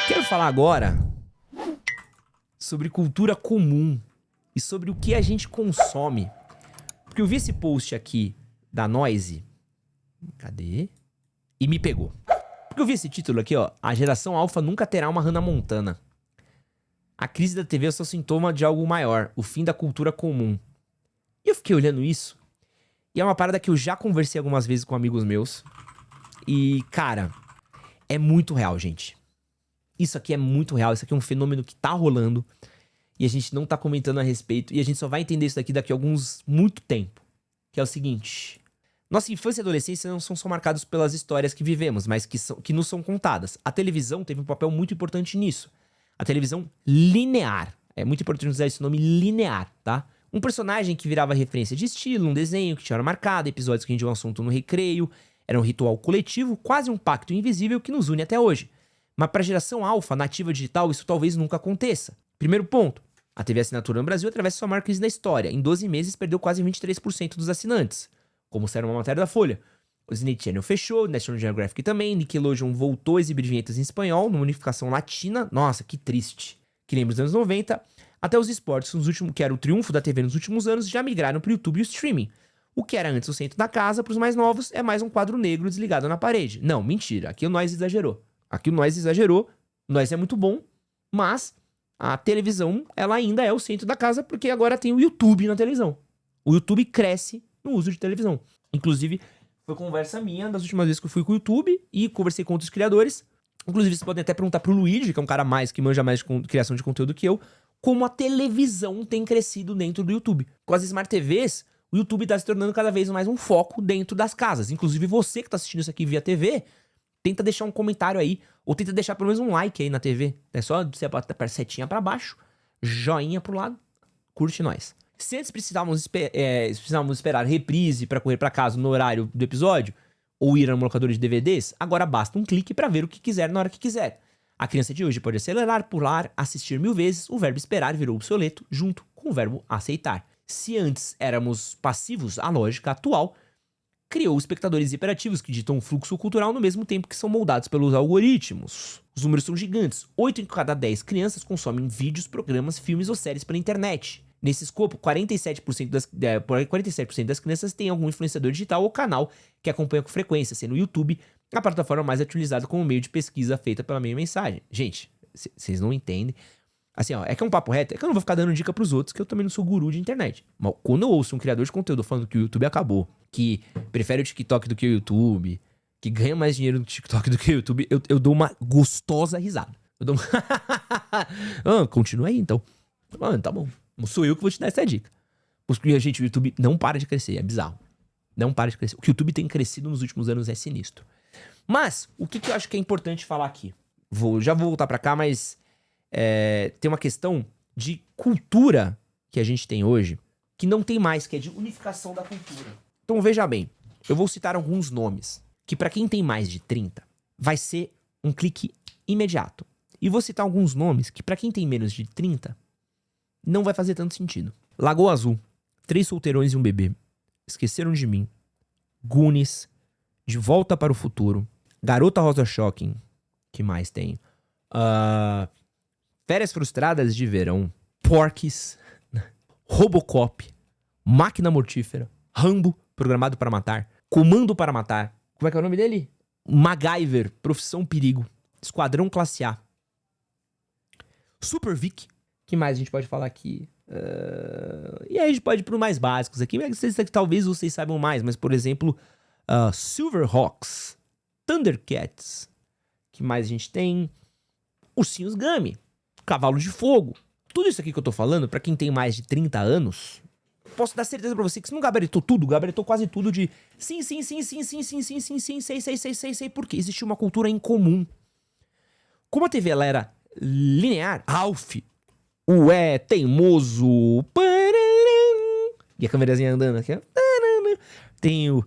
Quero falar agora sobre cultura comum e sobre o que a gente consome. Porque eu vi esse post aqui da Noise. Cadê? E me pegou. Porque eu vi esse título aqui, ó. A geração alfa nunca terá uma Hannah Montana. A crise da TV é só sintoma de algo maior. O fim da cultura comum. E eu fiquei olhando isso. E é uma parada que eu já conversei algumas vezes com amigos meus. E, cara, é muito real, gente. Isso aqui é muito real. Isso aqui é um fenômeno que tá rolando. E a gente não tá comentando a respeito. E a gente só vai entender isso daqui a muito tempo. Que é o seguinte. Nossa infância e adolescência não são só marcados pelas histórias que vivemos, mas que nos são contadas. A televisão teve um papel muito importante nisso. A televisão linear. É muito importante usar esse nome linear, tá? Um personagem que virava referência de estilo, um desenho que tinha hora marcada, episódios que rendiam um assunto no recreio. Era um ritual coletivo, quase um pacto invisível que nos une até hoje. Mas para a geração alfa, nativa digital, isso talvez nunca aconteça. Primeiro ponto. A TV assinatura no Brasil atravessa sua maior crise da história. Em 12 meses, perdeu quase 23% dos assinantes. Como será uma matéria da Folha. O Disney Channel fechou, National Geographic também, Nickelodeon voltou a exibir vinhetas em espanhol, numa unificação latina. Nossa, que triste. Que lembra dos anos 90. Até os esportes, que era o triunfo da TV nos últimos anos, já migraram para o YouTube e o streaming. O que era antes o centro da casa, para os mais novos, é mais um quadro negro desligado na parede. Não, mentira. Aqui o Noise exagerou. O Noise é muito bom, mas a televisão, ela ainda é o centro da casa, porque agora tem o YouTube na televisão. O YouTube cresce no uso de televisão. Inclusive, foi conversa minha das últimas vezes que eu fui com o YouTube e conversei com outros criadores. Inclusive, vocês podem até perguntar pro Luigi, que é um cara que manja mais de criação de conteúdo que eu, como a televisão tem crescido dentro do YouTube. Com as Smart TVs, o YouTube tá se tornando cada vez mais um foco dentro das casas. Inclusive, você que tá assistindo isso aqui via TV, tenta deixar um comentário aí, ou tenta deixar pelo menos um like aí na TV. É só você apertar setinha pra baixo, joinha pro lado, curte nós. Se antes precisávamos esperar reprise pra correr pra casa no horário do episódio, ou ir a um locador de DVDs, agora basta um clique pra ver o que quiser na hora que quiser. A criança de hoje pode acelerar, pular, assistir 1000 vezes, o verbo esperar virou obsoleto junto com o verbo aceitar. Se antes éramos passivos, a lógica atual criou espectadores hiperativos que ditam um fluxo cultural no mesmo tempo que são moldados pelos algoritmos. Os números são gigantes. 8 em cada 10 crianças consomem vídeos, programas, filmes ou séries pela internet. Nesse escopo, 47% das crianças têm algum influenciador digital ou canal que acompanha com frequência, sendo o YouTube a plataforma mais utilizada como meio de pesquisa feita pela minha mensagem. Gente, vocês não entendem. Assim, ó, é que é um papo reto, é que eu não vou ficar dando dica pros outros, que eu também não sou guru de internet. Mas quando eu ouço um criador de conteúdo falando que o YouTube acabou, que prefere o TikTok do que o YouTube, que ganha mais dinheiro no TikTok do que o YouTube, eu dou uma gostosa risada. Eu dou uma... continua aí, então. Tá bom. Não sou eu que vou te dar essa dica. Porque, gente, o YouTube não para de crescer, é bizarro. Não para de crescer. O que o YouTube tem crescido nos últimos anos é sinistro. Mas, o que eu acho que é importante falar aqui? Já vou voltar pra cá, mas... tem uma questão de cultura que a gente tem hoje que não tem mais, que é de unificação da cultura. Então veja bem, eu vou citar alguns nomes que pra quem tem mais de 30 vai ser um clique imediato. E vou citar alguns nomes que pra quem tem menos de 30 não vai fazer tanto sentido. Lagoa Azul, 3 solteirões e um bebê, Esqueceram de Mim, Goonies, De Volta para o Futuro, Garota Rosa Shocking, que mais tem? Férias Frustradas de Verão, Porky's, Robocop, Máquina Mortífera, Rambo, Programado para Matar, Comando para Matar, como é que é o nome dele? MacGyver, Profissão Perigo, Esquadrão Classe A, Super Vic, que mais a gente pode falar aqui? E aí a gente pode ir para os mais básicos aqui, talvez vocês saibam mais, mas por exemplo, Silverhawks, Thundercats, que mais a gente tem? Ursinhos Gummy, Cavalo de Fogo. Tudo isso aqui que eu tô falando, pra quem tem mais de 30 anos, posso dar certeza pra você que se não gabaritou tudo, gabaritou quase tudo de sim, sei, porque existia uma cultura em comum. Como a TV ela era linear, Alf, o teimoso, e a câmerazinha andando aqui, tem o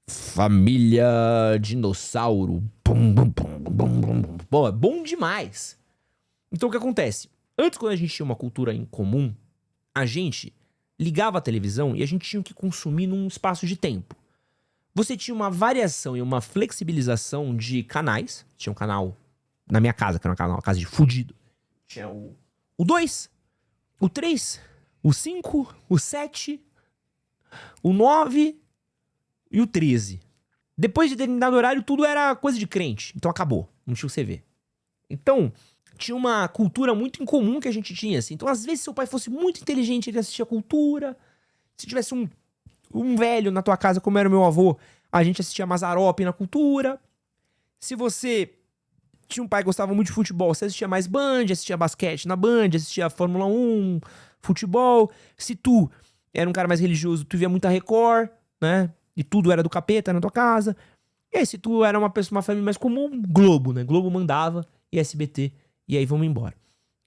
Família Dinossauro, Pô, é bom demais. Então o que acontece? Antes, quando a gente tinha uma cultura em comum, a gente ligava a televisão e a gente tinha que consumir num espaço de tempo. Você tinha uma variação e uma flexibilização de canais. Tinha um canal na minha casa, que era uma casa de fudido. Tinha o 2, o 3, o 5, o 7, o 9 e o 13. Depois de determinado horário, tudo era coisa de crente. Então acabou. Não tinha o que você ver. Então, tinha uma cultura muito incomum que a gente tinha, assim. Então, às vezes, se seu pai fosse muito inteligente, ele assistia cultura. Se tivesse um velho na tua casa, como era o meu avô, a gente assistia Mazzaropi na cultura. Se você tinha um pai que gostava muito de futebol, você assistia mais Band, assistia basquete na Band, assistia Fórmula 1, futebol. Se tu era um cara mais religioso, tu via muita Record, né? E tudo era do capeta na tua casa. E aí, se tu era uma família mais comum, Globo, né? Globo mandava e SBT. E aí, vamos embora.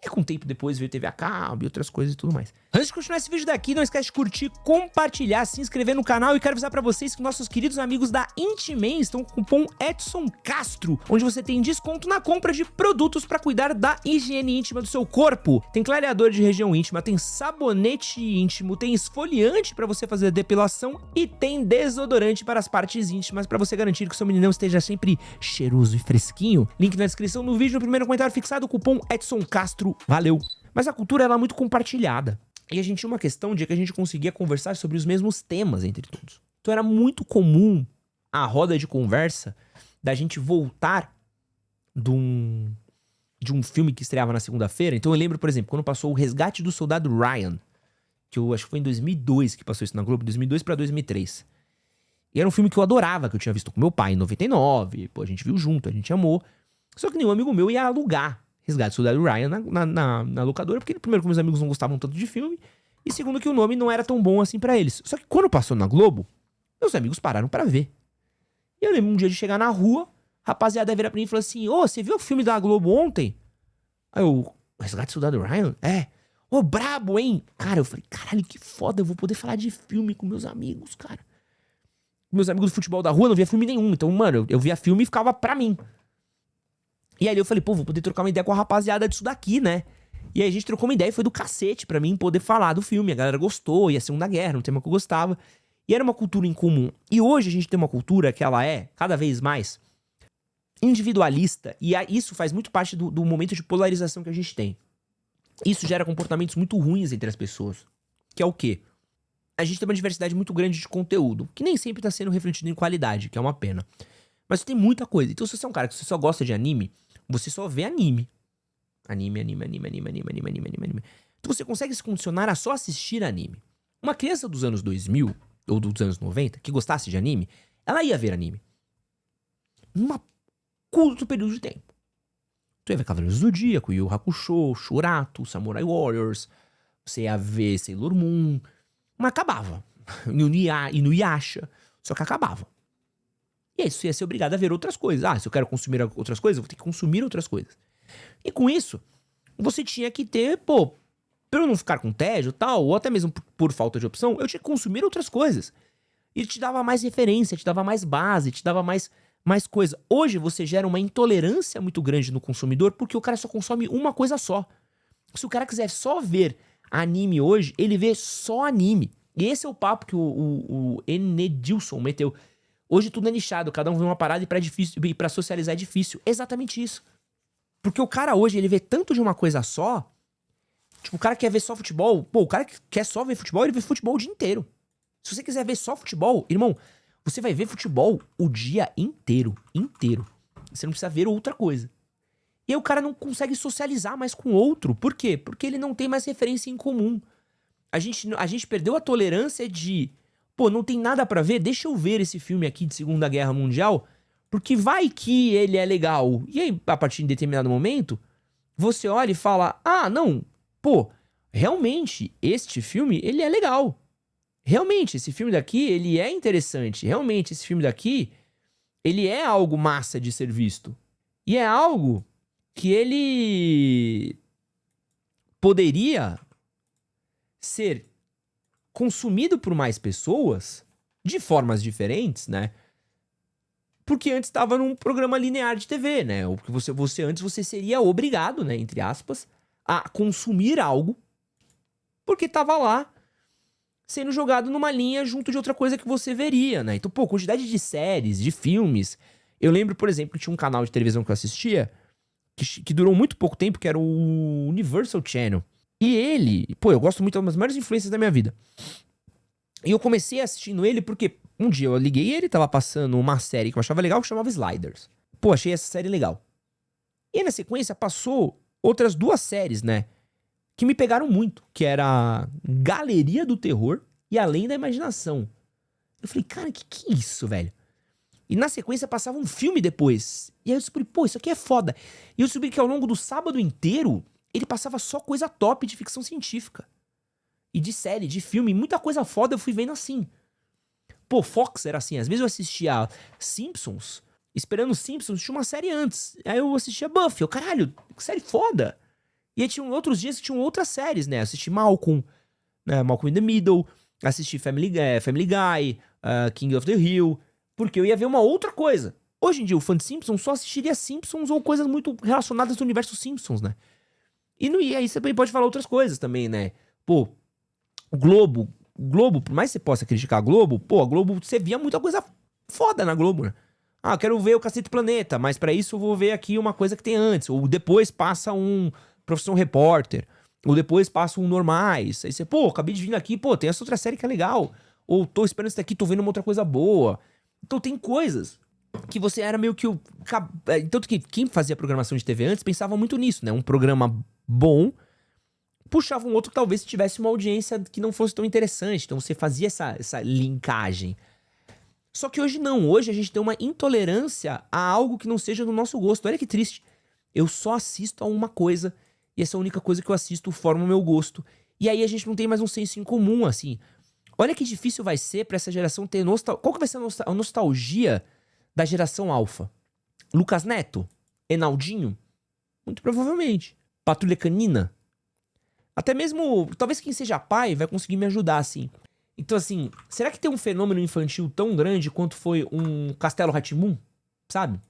E com o tempo depois veio TV a cabo e outras coisas e tudo mais. Antes de continuar esse vídeo daqui, não esquece de curtir, compartilhar, se inscrever no canal. E quero avisar pra vocês que nossos queridos amigos da Intiman estão com o cupom Edson Castro, onde você tem desconto na compra de produtos pra cuidar da higiene íntima do seu corpo. Tem clareador de região íntima, tem sabonete íntimo, tem esfoliante pra você fazer depilação e tem desodorante para as partes íntimas pra você garantir que o seu meninão esteja sempre cheiroso e fresquinho. Link na descrição do vídeo, no primeiro comentário fixado, o cupom Edson Castro. Valeu! Mas a cultura ela é muito compartilhada. E a gente tinha uma questão de que a gente conseguia conversar sobre os mesmos temas entre todos. Então era muito comum a roda de conversa da gente voltar de um filme que estreava na segunda-feira. Então eu lembro, por exemplo, quando passou O Resgate do Soldado Ryan, que eu acho que foi em 2002 que passou isso na Globo, 2002 pra 2003. E era um filme que eu adorava, que eu tinha visto com meu pai em 99. Pô, a gente viu junto, a gente amou. Só que nenhum amigo meu ia alugar Resgate do Soldado Ryan na locadora, porque primeiro que meus amigos não gostavam tanto de filme, e segundo que o nome não era tão bom assim pra eles. Só que quando passou na Globo, meus amigos pararam pra ver. E eu lembro um dia de chegar na rua, a rapaziada vira pra mim e falou assim: ô, você viu o filme da Globo ontem? Aí eu, Resgate do Soldado Ryan? É. Ô, brabo, hein? Cara, eu falei, caralho, que foda, eu vou poder falar de filme com meus amigos, cara. Meus amigos do futebol da rua não via filme nenhum, então, mano, eu via filme e ficava pra mim. E aí eu falei, pô, vou poder trocar uma ideia com a rapaziada disso daqui, né? E aí a gente trocou uma ideia e foi do cacete pra mim poder falar do filme. A galera gostou, e a Segunda Guerra, um tema que eu gostava. E era uma cultura em comum. E hoje a gente tem uma cultura que ela é, cada vez mais, individualista. E isso faz muito parte do momento de polarização que a gente tem. Isso gera comportamentos muito ruins entre as pessoas. Que é o quê? A gente tem uma diversidade muito grande de conteúdo, que nem sempre tá sendo refletido em qualidade, que é uma pena. Mas tem muita coisa. Então se você é um cara que você só gosta de anime, você só vê anime. Anime. Então você consegue se condicionar a só assistir anime. Uma criança dos anos 2000, ou dos anos 90, que gostasse de anime, ela ia ver anime. Num curto período de tempo. Tu ia ver Cavaleiros do Zodíaco, Yu Yu Hakusho, Shurato, Samurai Warriors. Você ia ver Sailor Moon. Mas acabava. Inuyasha. Só que acabava. E aí você ia ser obrigado a ver outras coisas. Ah, se eu quero consumir outras coisas, eu vou ter que consumir outras coisas. E com isso, você tinha que ter, pô, pra eu não ficar com tédio e tal, ou até mesmo por falta de opção, eu tinha que consumir outras coisas. E te dava mais referência, te dava mais base, te dava mais coisa. Hoje você gera uma intolerância muito grande no consumidor porque o cara só consome uma coisa só. Se o cara quiser só ver anime hoje, ele vê só anime. E esse é o papo que o Enedilson meteu. Hoje tudo é nichado, cada um vê uma parada e pra socializar é difícil. Exatamente isso. Porque o cara hoje, ele vê tanto de uma coisa só. Tipo, o cara quer ver só futebol. Pô, o cara que quer só ver futebol, ele vê futebol o dia inteiro. Se você quiser ver só futebol, irmão, você vai ver futebol o dia inteiro. Inteiro. Você não precisa ver outra coisa. E aí o cara não consegue socializar mais com outro. Por quê? Porque ele não tem mais referência em comum. A gente perdeu a tolerância de... Pô, não tem nada pra ver? Deixa eu ver esse filme aqui de Segunda Guerra Mundial, porque vai que ele é legal. E aí, a partir de determinado momento, você olha e fala, ah, não, pô, realmente, este filme, ele é legal. Realmente, esse filme daqui, ele é interessante. Realmente, esse filme daqui, ele é algo massa de ser visto. E é algo que ele poderia ser consumido por mais pessoas de formas diferentes, né? Porque antes estava num programa linear de TV, né? Ou porque você seria obrigado, né, entre aspas, a consumir algo porque estava lá sendo jogado numa linha junto de outra coisa que você veria, né? Então, pô, quantidade de séries, de filmes. Eu lembro, por exemplo, tinha um canal de televisão que eu assistia que durou muito pouco tempo, que era o Universal Channel. E ele, pô, eu gosto muito, é uma das maiores influências da minha vida. E eu comecei assistindo ele porque um dia eu liguei e ele tava passando uma série que eu achava legal, que chamava Sliders. Pô, achei essa série legal. E aí, na sequência, passou outras 2 séries, né? Que me pegaram muito, que era Galeria do Terror e Além da Imaginação. Eu falei, cara, que é isso, velho? E na sequência passava um filme depois. E aí eu descobri, pô, isso aqui é foda. E eu descobri que ao longo do sábado inteiro, ele passava só coisa top de ficção científica. E de série, de filme, muita coisa foda eu fui vendo assim. Pô, Fox era assim, às vezes eu assistia Simpsons, esperando Simpsons, tinha uma série antes. Aí eu assistia Buffy, caralho, que série foda. E aí tinha outros dias que tinham outras séries, né? Assisti Malcolm, né? Malcolm in the Middle, assisti Family Guy, King of the Hill, porque eu ia ver uma outra coisa. Hoje em dia, o fã de Simpsons só assistiria Simpsons ou coisas muito relacionadas ao universo Simpsons, né? E aí você também pode falar outras coisas também, né? Pô, Globo, por mais que você possa criticar a Globo, pô, a Globo, você via muita coisa foda na Globo, né? Ah, quero ver o Cacete Planeta, mas pra isso eu vou ver aqui uma coisa que tem antes. Ou depois passa um Profissão Repórter. Ou depois passa um Normais. Aí você, pô, acabei de vir aqui, pô, tem essa outra série que é legal. Ou tô esperando isso daqui, tô vendo uma outra coisa boa. Então tem coisas que você era meio que o... Tanto que quem fazia programação de TV antes pensava muito nisso, né? Um programa bom puxava um outro que talvez tivesse uma audiência que não fosse tão interessante. Então você fazia essa linkagem. Só que hoje não. Hoje a gente tem uma intolerância a algo que não seja do nosso gosto. Olha que triste. Eu só assisto a uma coisa e essa única coisa que eu assisto forma o meu gosto. E aí a gente não tem mais um senso em comum, assim. Olha que difícil vai ser pra essa geração ter nostalgia. Qual que vai ser a nostalgia da geração alfa? Lucas Neto? Enaldinho? Muito provavelmente. Patrulha Canina? Até mesmo, talvez quem seja pai vai conseguir me ajudar, assim. Então, assim, será que tem um fenômeno infantil tão grande quanto foi um Castelo Rá-Tim-Bum? Sabe?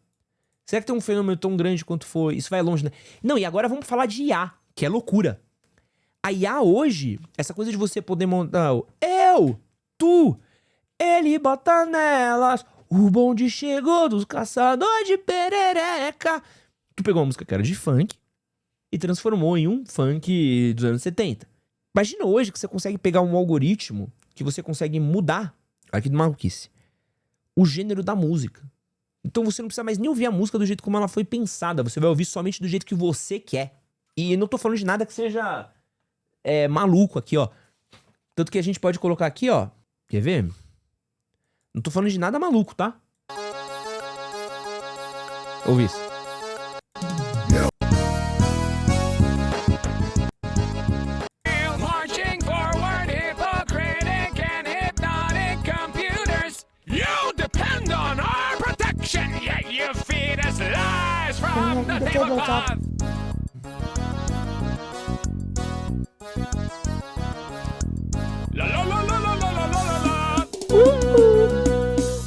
Será que tem um fenômeno tão grande quanto foi... Isso vai longe, né? Não, e agora vamos falar de IA, que é loucura. A IA hoje, essa coisa de você poder montar... Eu, tu, ele bota nelas, o bonde chegou dos caçadores de perereca. Tu pegou uma música que era de funk e transformou em um funk dos anos 70. Imagina hoje que você consegue pegar um algoritmo que você consegue mudar, aqui do maluquice, o gênero da música. Então você não precisa mais nem ouvir a música do jeito como ela foi pensada. Você vai ouvir somente do jeito que você quer. E não tô falando de nada que seja maluco aqui, ó. Tanto que a gente pode colocar aqui, ó. Quer ver? Não tô falando de nada maluco, tá? Ouve isso.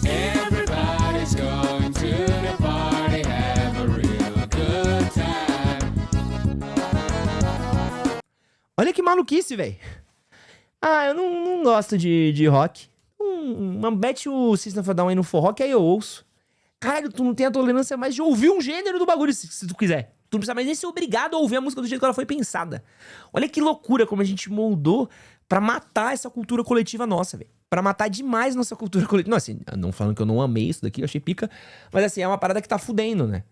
Everybody's going to the party, have a real good time. Olha que maluquice, velho. Ah, eu não gosto de rock. Mete o System of a Down aí no forró que aí eu ouço. Caralho, tu não tem a tolerância mais de ouvir um gênero do bagulho se tu quiser. Tu não precisa mais nem ser obrigado a ouvir a música do jeito que ela foi pensada. Olha que loucura como a gente moldou pra matar essa cultura coletiva nossa, velho. Pra matar demais nossa cultura coletiva. Não, assim, não falando que eu não amei isso daqui, eu achei pica. Mas assim, é uma parada que tá fudendo, né?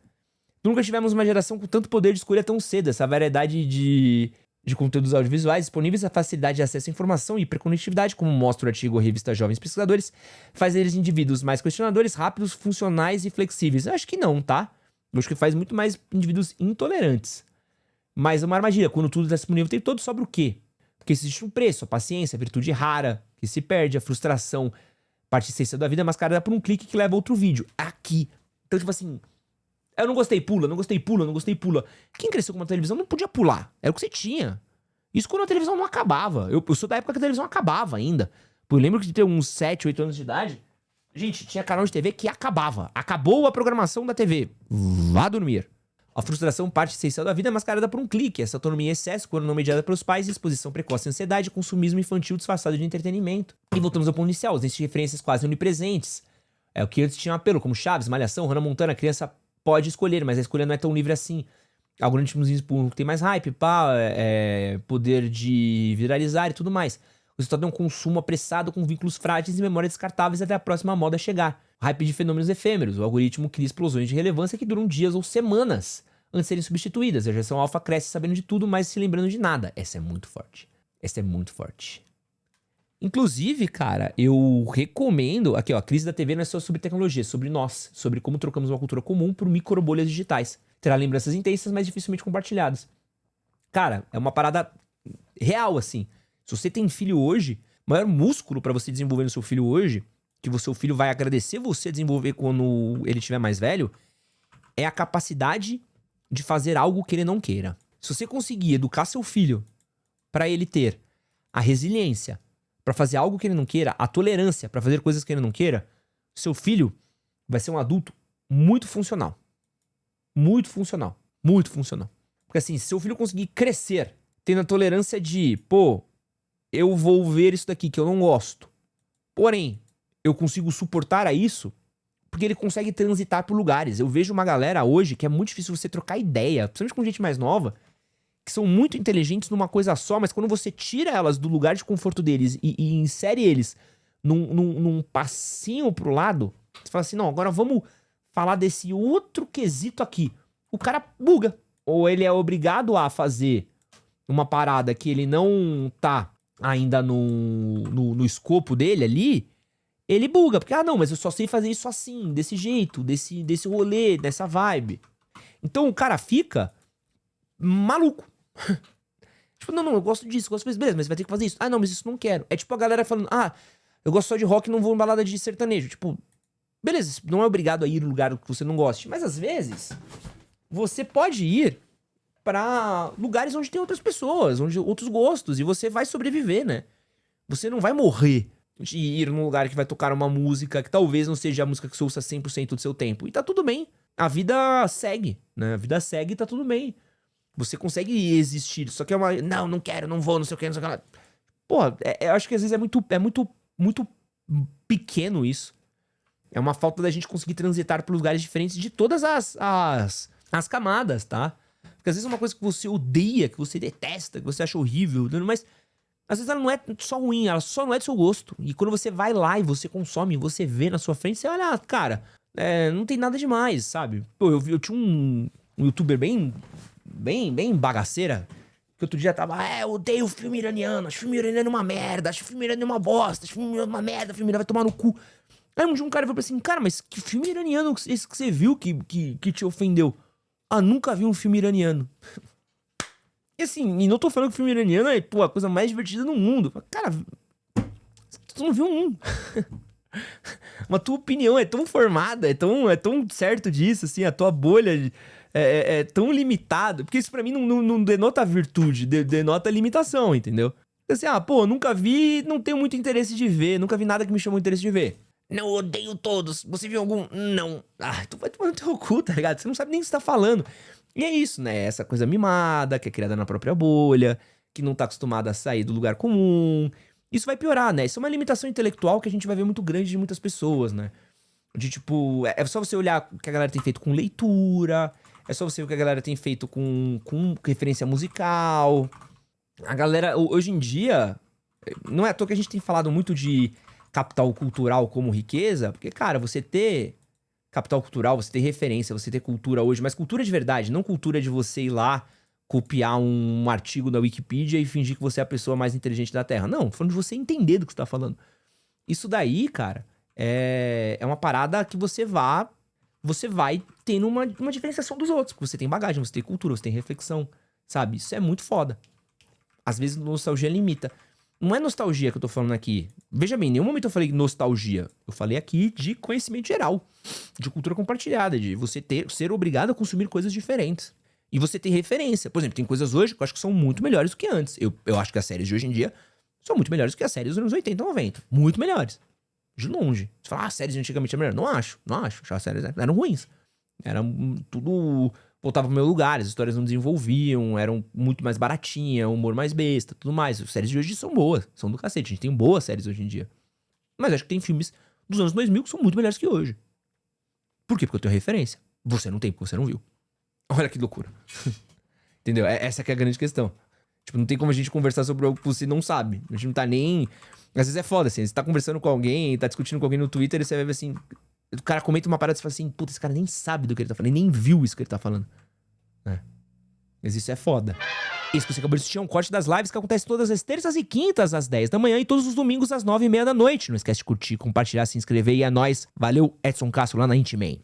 Nunca tivemos uma geração com tanto poder de escolha tão cedo. Essa variedade de conteúdos audiovisuais disponíveis, a facilidade de acesso à informação e hiperconectividade, como mostra o artigo Revista Jovens Pesquisadores, faz eles indivíduos mais questionadores, rápidos, funcionais e flexíveis. Eu acho que não, tá? Eu acho que faz muito mais indivíduos intolerantes. Mas é uma armadilha. Quando tudo está disponível, tem todo sobre o quê? Porque existe um preço, a paciência, a virtude rara, que se perde, a frustração, parte essência da vida é mascarada por um clique que leva a outro vídeo. Aqui. Então, tipo assim... Eu não gostei, pula, não gostei, pula, não gostei, pula. Quem cresceu com uma televisão não podia pular. Era o que você tinha. Isso quando a televisão não acabava. Eu sou da época que a televisão acabava ainda. Eu lembro que de ter uns 7, 8 anos de idade, gente, tinha canal de TV que acabava. Acabou a programação da TV. Vá dormir. A frustração, parte essencial da vida, é mascarada por um clique. Essa autonomia em excesso, quando não mediada pelos pais, exposição precoce à ansiedade, consumismo infantil disfarçado de entretenimento. E voltamos ao ponto inicial, existem referências quase onipresentes. É o que antes tinha um apelo, como Chaves, Malhação, Hannah Montana, a criança pode escolher, mas a escolha não é tão livre assim. Algoritmos que tem mais hype, pá, poder de viralizar e tudo mais. O resultado é um consumo apressado com vínculos frágeis e memórias descartáveis até a próxima moda chegar. Hype de fenômenos efêmeros. O algoritmo cria explosões de relevância que duram dias ou semanas antes de serem substituídas. A geração alfa cresce sabendo de tudo, mas se lembrando de nada. Essa é muito forte. Essa é muito forte. Inclusive, cara, eu recomendo... Aqui, ó, a crise da TV não é só sobre tecnologia, é sobre nós. Sobre como trocamos uma cultura comum por microbolhas digitais. Terá lembranças intensas, mas dificilmente compartilhadas. Cara, é uma parada real, assim. Se você tem filho hoje, o maior músculo pra você desenvolver no seu filho hoje, que o seu filho vai agradecer você desenvolver quando ele estiver mais velho, é a capacidade de fazer algo que ele não queira. Se você conseguir educar seu filho pra ele ter a resiliência pra fazer algo que ele não queira, a tolerância pra fazer coisas que ele não queira, seu filho vai ser um adulto muito funcional. Muito funcional. Muito funcional. Porque assim, se seu filho conseguir crescer tendo a tolerância de, pô, eu vou ver isso daqui que eu não gosto. Porém, eu consigo suportar a isso porque ele consegue transitar por lugares. Eu vejo uma galera hoje que é muito difícil você trocar ideia, principalmente com gente mais nova, que são muito inteligentes numa coisa só, mas quando você tira elas do lugar de conforto deles e insere eles num passinho pro lado, você fala assim, não, agora vamos falar desse outro quesito aqui. O cara buga. Ou ele é obrigado a fazer uma parada que ele não tá ainda no escopo dele ali, ele buga. Porque, não, mas eu só sei fazer isso assim, desse jeito, desse rolê, dessa vibe. Então o cara fica maluco. Tipo, não, eu gosto disso, gosto disso, beleza, mas vai ter que fazer isso. Não, mas isso não quero. É tipo a galera falando, eu gosto só de rock e não vou em balada de sertanejo. Tipo, beleza, não é obrigado a ir no lugar que você não goste, mas às vezes você pode ir pra lugares onde tem outras pessoas, onde outros gostos, e você vai sobreviver, né? Você não vai morrer de ir num lugar que vai tocar uma música que talvez não seja a música que você ouça 100% do seu tempo. E tá tudo bem. A vida segue, né? A vida segue e tá tudo bem. Você consegue existir, só que é uma... Não quero, não vou, não sei o que, não sei o que. Porra, eu acho que às vezes é muito pequeno isso. É uma falta da gente conseguir transitar por lugares diferentes de todas as camadas, tá? Porque às vezes é uma coisa que você odeia, que você detesta, que você acha horrível, mas às vezes ela não é só ruim, ela só não é do seu gosto. E quando você vai lá e você consome, você vê na sua frente, você olha, cara, não tem nada demais, sabe? Pô, eu tinha um youtuber bem bagaceira, que outro dia tava, eu odeio filme iraniano, acho filme iraniano uma merda, acho filme iraniano uma bosta, acho filme iraniano uma merda, filme iraniano vai tomar no cu. Aí um dia um cara falou assim, cara, mas que filme iraniano esse que você viu que te ofendeu? Nunca vi um filme iraniano. E assim, e não tô falando que o filme iraniano é, a coisa mais divertida do mundo. Cara, tu não viu um. Mas tua opinião é tão formada, é tão certo disso, assim, a tua bolha é tão limitada. Porque isso pra mim não denota virtude, denota limitação, entendeu? Assim, nunca vi, não tenho muito interesse de ver, nunca vi nada que me chamou interesse de ver. Não, eu odeio todos. Você viu algum? Não. Tu vai tomar no teu cu, tá ligado? Você não sabe nem o que você tá falando. E é isso, né? Essa coisa mimada, que é criada na própria bolha, que não tá acostumada a sair do lugar comum. Isso vai piorar, né? Isso é uma limitação intelectual que a gente vai ver muito grande de muitas pessoas, né? De tipo, é só você olhar o que a galera tem feito com leitura, é só você ver o que a galera tem feito com referência musical. A galera, hoje em dia, não é à toa que a gente tem falado muito de capital cultural como riqueza, porque, cara, você ter capital cultural, você ter referência, você ter cultura hoje, mas cultura de verdade, não cultura de você ir lá copiar um artigo da Wikipedia e fingir que você é a pessoa mais inteligente da Terra. Não, tô falando de você entender do que você tá falando. Isso daí, cara, é uma parada que você vai tendo uma diferenciação dos outros, porque você tem bagagem, você tem cultura, você tem reflexão, sabe? Isso é muito foda. Às vezes nostalgia limita. Não é nostalgia que eu tô falando aqui. Veja bem, em nenhum momento eu falei nostalgia. Eu falei aqui de conhecimento geral, de cultura compartilhada, de você ser obrigado a consumir coisas diferentes. E você ter referência. Por exemplo, tem coisas hoje que eu acho que são muito melhores do que antes. Eu acho que as séries de hoje em dia são muito melhores do que as séries dos anos 80 e 90. Muito melhores. De longe. Você fala, as séries de antigamente eram melhores. Não acho. Acho que as séries eram ruins. Era tudo... voltava pro meu lugar, as histórias não desenvolviam, eram muito mais baratinha, humor mais besta, tudo mais. As séries de hoje são boas, são do cacete. A gente tem boas séries hoje em dia. Mas acho que tem filmes dos anos 2000 que são muito melhores que hoje. Por quê? Porque eu tenho referência. Você não tem, porque você não viu. Olha que loucura. Entendeu? Essa que é a grande questão. Tipo, não tem como a gente conversar sobre algo que você não sabe. A gente não tá nem... Às vezes é foda, assim. Você tá conversando com alguém, tá discutindo com alguém no Twitter e você vai ver assim... O cara comenta uma parada e você fala assim... Puta, esse cara nem sabe do que ele tá falando. Ele nem viu isso que ele tá falando. Mas isso é foda. Esse que você acabou de assistir é um corte das lives que acontece todas as terças e quintas às 10 da manhã e todos os domingos às 9h30 da noite. Não esquece de curtir, compartilhar, se inscrever e é nóis. Valeu, Edson Castro lá na Intiman.